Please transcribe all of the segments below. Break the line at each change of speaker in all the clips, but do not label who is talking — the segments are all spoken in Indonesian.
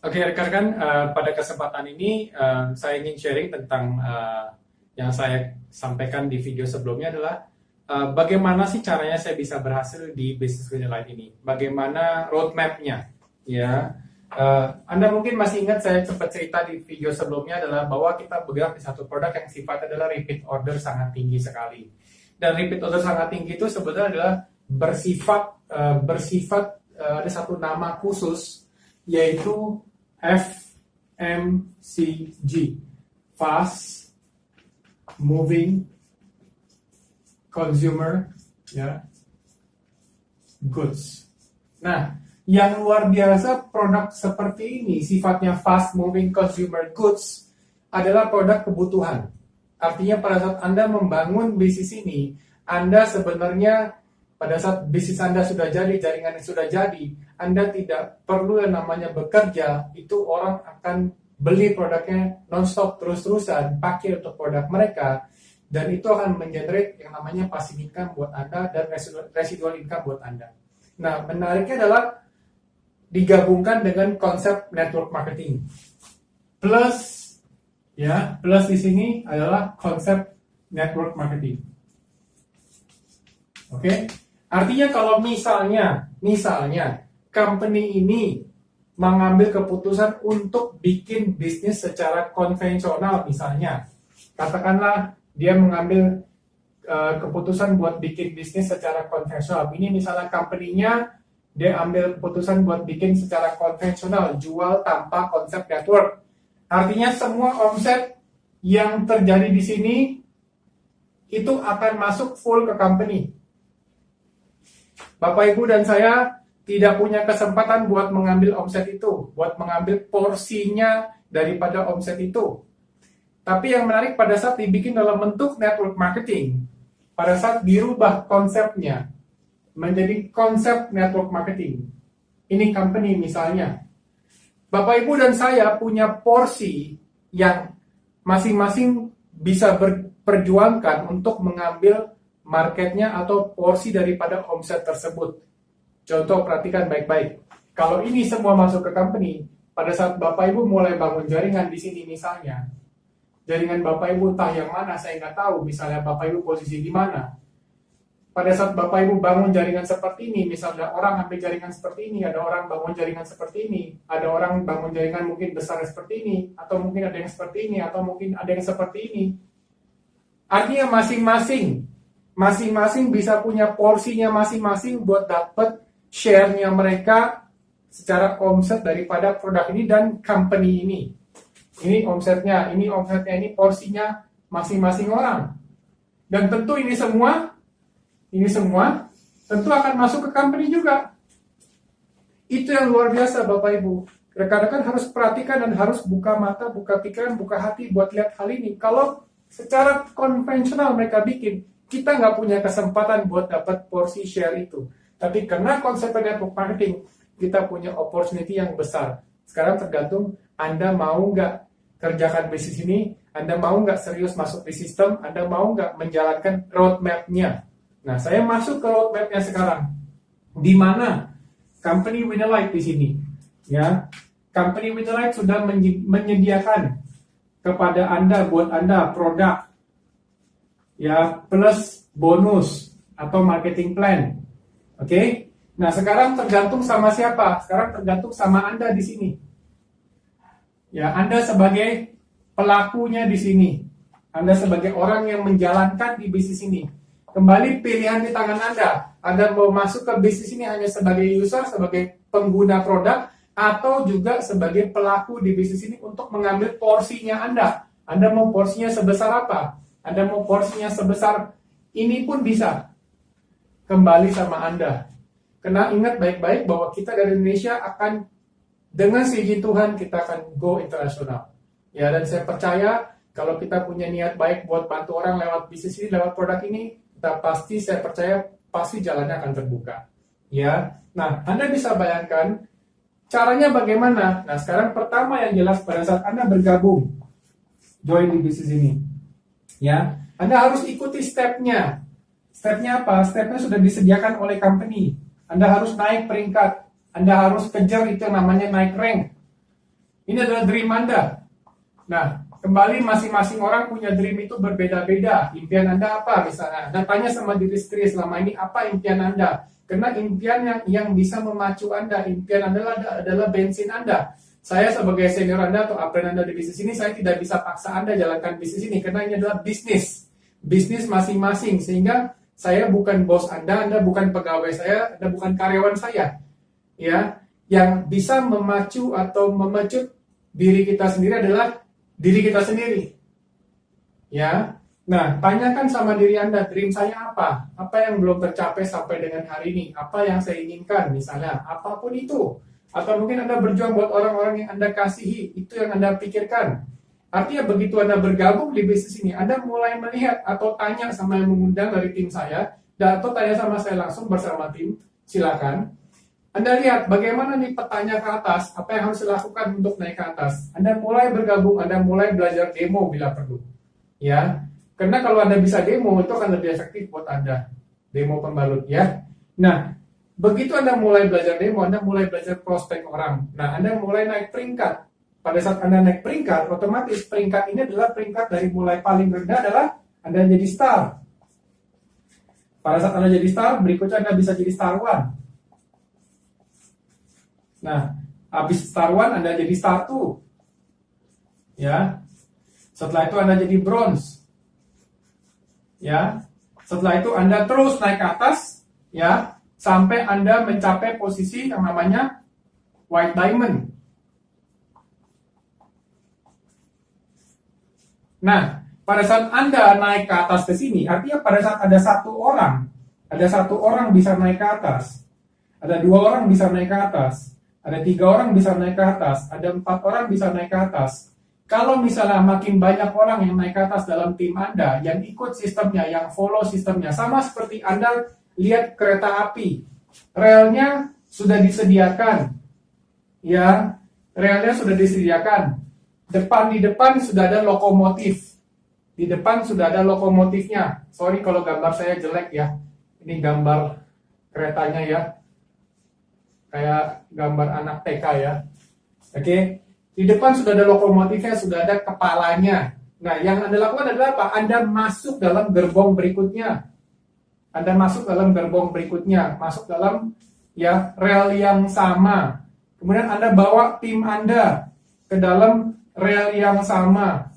Oke, rekan-rekan, pada kesempatan ini saya ingin sharing tentang yang saya sampaikan di video sebelumnya adalah bagaimana sih caranya saya bisa berhasil di bisnis greenlight ini, bagaimana roadmap-nya, ya. Anda mungkin masih ingat saya sempat cerita di video sebelumnya adalah bahwa kita bergerak di satu produk yang sifatnya adalah repeat order sangat tinggi sekali. Dan repeat order sangat tinggi itu sebetulnya adalah bersifat ada satu nama khusus yaitu FMCG, Fast Moving Consumer Goods. Nah, yang luar biasa produk seperti ini sifatnya Fast Moving Consumer Goods adalah produk kebutuhan. Artinya pada saat Anda membangun bisnis ini, Anda sebenarnya pada saat bisnis Anda sudah jadi, jaringan sudah jadi, Anda tidak perlu yang namanya bekerja, itu orang akan beli produknya non-stop, terus-terusan, pakai untuk produk mereka, dan itu akan mengenerate yang namanya passive income buat Anda dan residual income buat Anda. Nah, menariknya adalah digabungkan dengan konsep network marketing. Plus di sini adalah konsep network marketing. Oke? Artinya kalau misalnya company ini mengambil keputusan untuk bikin bisnis secara konvensional misalnya. Katakanlah dia mengambil keputusan buat bikin bisnis secara konvensional. Ini misalnya company-nya dia ambil keputusan buat bikin secara konvensional, jual tanpa konsep network. Artinya semua omset yang terjadi di sini itu akan masuk full ke company. Bapak, Ibu, dan saya tidak punya kesempatan buat mengambil omset itu, buat mengambil porsinya daripada omset itu. Tapi yang menarik pada saat dibikin dalam bentuk network marketing, pada saat dirubah konsepnya menjadi konsep network marketing. Ini company misalnya. Bapak, Ibu, dan saya punya porsi yang masing-masing bisa berperjuangkan untuk mengambil marketnya atau porsi daripada omset tersebut. Contoh, perhatikan baik-baik. Kalau ini semua masuk ke company, pada saat Bapak Ibu mulai bangun jaringan di sini misalnya, jaringan Bapak Ibu entah yang mana, saya nggak tahu, misalnya Bapak Ibu posisi di mana. Pada saat Bapak Ibu bangun jaringan seperti ini, misalnya orang ambil jaringan seperti ini, ada orang bangun jaringan seperti ini, ada orang bangun jaringan mungkin besar seperti ini, atau mungkin ada yang seperti ini, atau mungkin ada yang seperti ini. Artinya masing-masing bisa punya porsinya masing-masing buat dapat share-nya mereka secara omset daripada produk ini dan company ini. Ini omsetnya, ini porsinya masing-masing orang. Dan tentu ini semua tentu akan masuk ke company juga. Itu yang luar biasa Bapak Ibu. Rekan-rekan harus perhatikan dan harus buka mata, buka pikiran, buka hati buat lihat hal ini. Kalau secara konvensional mereka bikin, kita nggak punya kesempatan buat dapat porsi share itu. Tapi karena konsep network marketing, kita punya opportunity yang besar. Sekarang tergantung Anda mau nggak kerjakan bisnis ini, Anda mau nggak serius masuk di sistem, Anda mau nggak menjalankan roadmap-nya. Nah, saya masuk ke roadmap-nya sekarang. Di mana company Winnerlight di sini? Ya, company Winnerlight sudah menyediakan kepada Anda, buat Anda produk ya plus bonus atau marketing plan. Oke? Nah, sekarang tergantung sama siapa? Sekarang tergantung sama Anda di sini. Ya, Anda sebagai pelakunya di sini. Anda sebagai orang yang menjalankan di bisnis ini. Kembali pilihan di tangan Anda. Anda mau masuk ke bisnis ini hanya sebagai user, sebagai pengguna produk, atau juga sebagai pelaku di bisnis ini untuk mengambil porsinya Anda. Anda mau porsinya sebesar apa? Anda mau porsinya sebesar ini pun bisa. Kembali sama Anda. Karena ingat baik-baik bahwa kita dari Indonesia akan, dengan seizin Tuhan, kita akan go internasional. Ya, dan saya percaya kalau kita punya niat baik buat bantu orang lewat bisnis ini, lewat produk ini, saya percaya pasti jalannya akan terbuka. Ya, nah Anda bisa bayangkan caranya bagaimana. Nah, sekarang pertama yang jelas pada saat Anda bergabung, join di bisnis ini, ya, Anda harus ikuti stepnya. Stepnya apa? Stepnya sudah disediakan oleh company. Anda harus naik peringkat. Anda harus kejar itu yang namanya naik rank. Ini adalah dream Anda. Nah, kembali masing-masing orang punya dream itu berbeda-beda. Impian Anda apa misalnya? Dan tanya sama diri sendiri selama ini apa impian Anda? Karena impian yang bisa memacu Anda, impian Anda adalah bensin Anda. Saya sebagai senior Anda atau upline Anda di bisnis ini, saya tidak bisa paksa Anda jalankan bisnis ini karena ini adalah bisnis. Bisnis masing-masing, sehingga saya bukan bos Anda bukan pegawai saya, Anda bukan karyawan saya. Ya, yang bisa memacu atau memecut diri kita sendiri adalah diri kita sendiri. Ya. Nah, tanyakan sama diri Anda, dream saya apa? Apa yang belum tercapai sampai dengan hari ini? Apa yang saya inginkan misalnya? Apapun itu. Atau mungkin Anda berjuang buat orang-orang yang Anda kasihi, itu yang Anda pikirkan. Artinya begitu Anda bergabung di bisnis ini, Anda mulai melihat atau tanya sama yang mengundang dari tim saya, dan atau tanya sama saya langsung bersama tim, silakan. Anda lihat bagaimana nih petanya ke atas, apa yang harus dilakukan untuk naik ke atas. Anda mulai bergabung, Anda mulai belajar demo bila perlu. Ya, karena kalau Anda bisa demo, itu akan lebih efektif buat Anda. Demo pembalut ya. Nah, begitu Anda mulai belajar demo, Anda mulai belajar prospek orang. Nah, Anda mulai naik peringkat. Pada saat Anda naik peringkat, otomatis peringkat ini adalah peringkat dari mulai paling rendah adalah Anda jadi star. Pada saat Anda jadi star, berikutnya Anda bisa jadi star one. Nah, habis star one Anda jadi star two. Ya. Setelah itu Anda jadi bronze. Ya. Setelah itu Anda terus naik ke atas, ya, sampai Anda mencapai posisi yang namanya white diamond. Nah, pada saat Anda naik ke atas ke sini, artinya pada saat ada satu orang bisa naik ke atas, ada 2 orang bisa naik ke atas, ada 3 orang bisa naik ke atas, ada 4 orang bisa naik ke atas. Kalau misalnya makin banyak orang yang naik ke atas dalam tim Anda, yang ikut sistemnya, yang follow sistemnya, sama seperti Anda lihat kereta api, relnya sudah disediakan, ya, relnya sudah disediakan. Di depan sudah ada lokomotif. Di depan sudah ada lokomotifnya. Sorry kalau gambar saya jelek ya. Ini gambar keretanya ya. Kayak gambar anak TK ya. Oke. Di depan sudah ada lokomotifnya, sudah ada kepalanya. Nah, yang Anda lakukan adalah apa? Anda masuk dalam gerbong berikutnya. Anda masuk dalam gerbong berikutnya. Masuk dalam ya rel yang sama. Kemudian Anda bawa tim Anda ke dalam rel yang sama,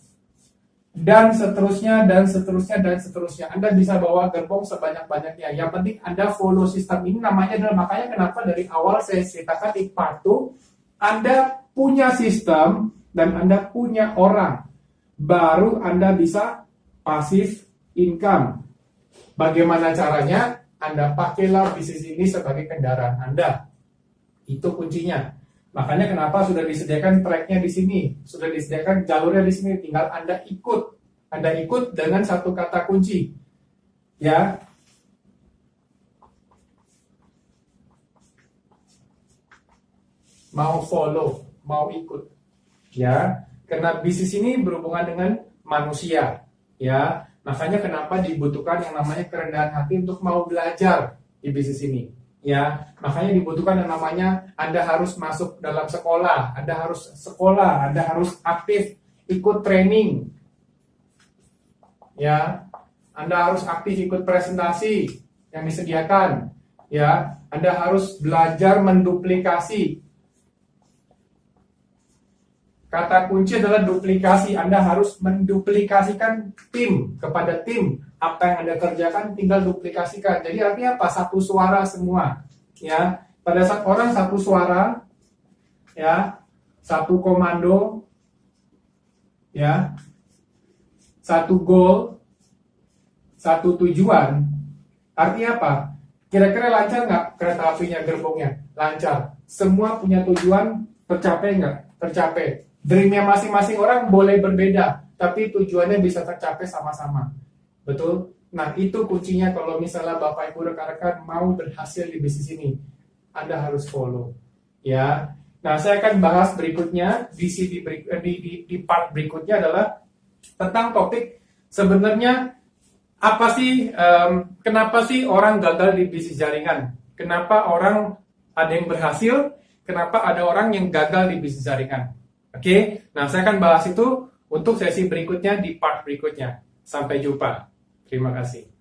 dan seterusnya, dan seterusnya, dan seterusnya. Anda bisa bawa gerbong sebanyak-banyaknya. Yang penting Anda follow sistem ini. Namanya adalah, makanya kenapa dari awal saya ceritakan di part 2, Anda punya sistem dan Anda punya orang, baru Anda bisa passive income. Bagaimana caranya? Anda pakailah bisnis ini sebagai kendaraan Anda. Itu kuncinya. Makanya kenapa sudah disediakan tracknya di sini, sudah disediakan jalurnya di sini, tinggal Anda ikut. Anda ikut dengan satu kata kunci, ya. Mau follow, mau ikut, ya. Karena bisnis ini berhubungan dengan manusia, ya. Makanya kenapa dibutuhkan yang namanya kerendahan hati untuk mau belajar di bisnis ini. Ya, makanya dibutuhkan yang namanya Anda harus masuk dalam sekolah, Anda harus sekolah, Anda harus aktif ikut training. Ya, Anda harus aktif ikut presentasi yang disediakan. Ya, Anda harus belajar menduplikasi. Kata kunci adalah duplikasi. Anda harus menduplikasikan tim kepada tim. Apa yang Anda kerjakan tinggal duplikasikan. Jadi artinya apa? Satu suara semua. Ya, pada saat orang satu suara, ya, satu komando, ya, satu goal, satu tujuan. Artinya apa? Kira-kira lancar nggak kereta apinya, gerbongnya? Lancar. Semua punya tujuan, tercapai nggak? Tercapai. Dreamnya masing-masing orang boleh berbeda, tapi tujuannya bisa tercapai sama-sama. Betul? Nah, itu kuncinya kalau misalnya Bapak Ibu rekan-rekan mau berhasil di bisnis ini. Anda harus follow. Ya. Nah, saya akan bahas berikutnya di part berikutnya adalah tentang topik sebenarnya apa sih, kenapa sih orang gagal di bisnis jaringan? Kenapa orang ada yang berhasil? Kenapa ada orang yang gagal di bisnis jaringan? Oke, nah saya akan bahas itu untuk sesi berikutnya di part berikutnya. Sampai jumpa. Terima kasih.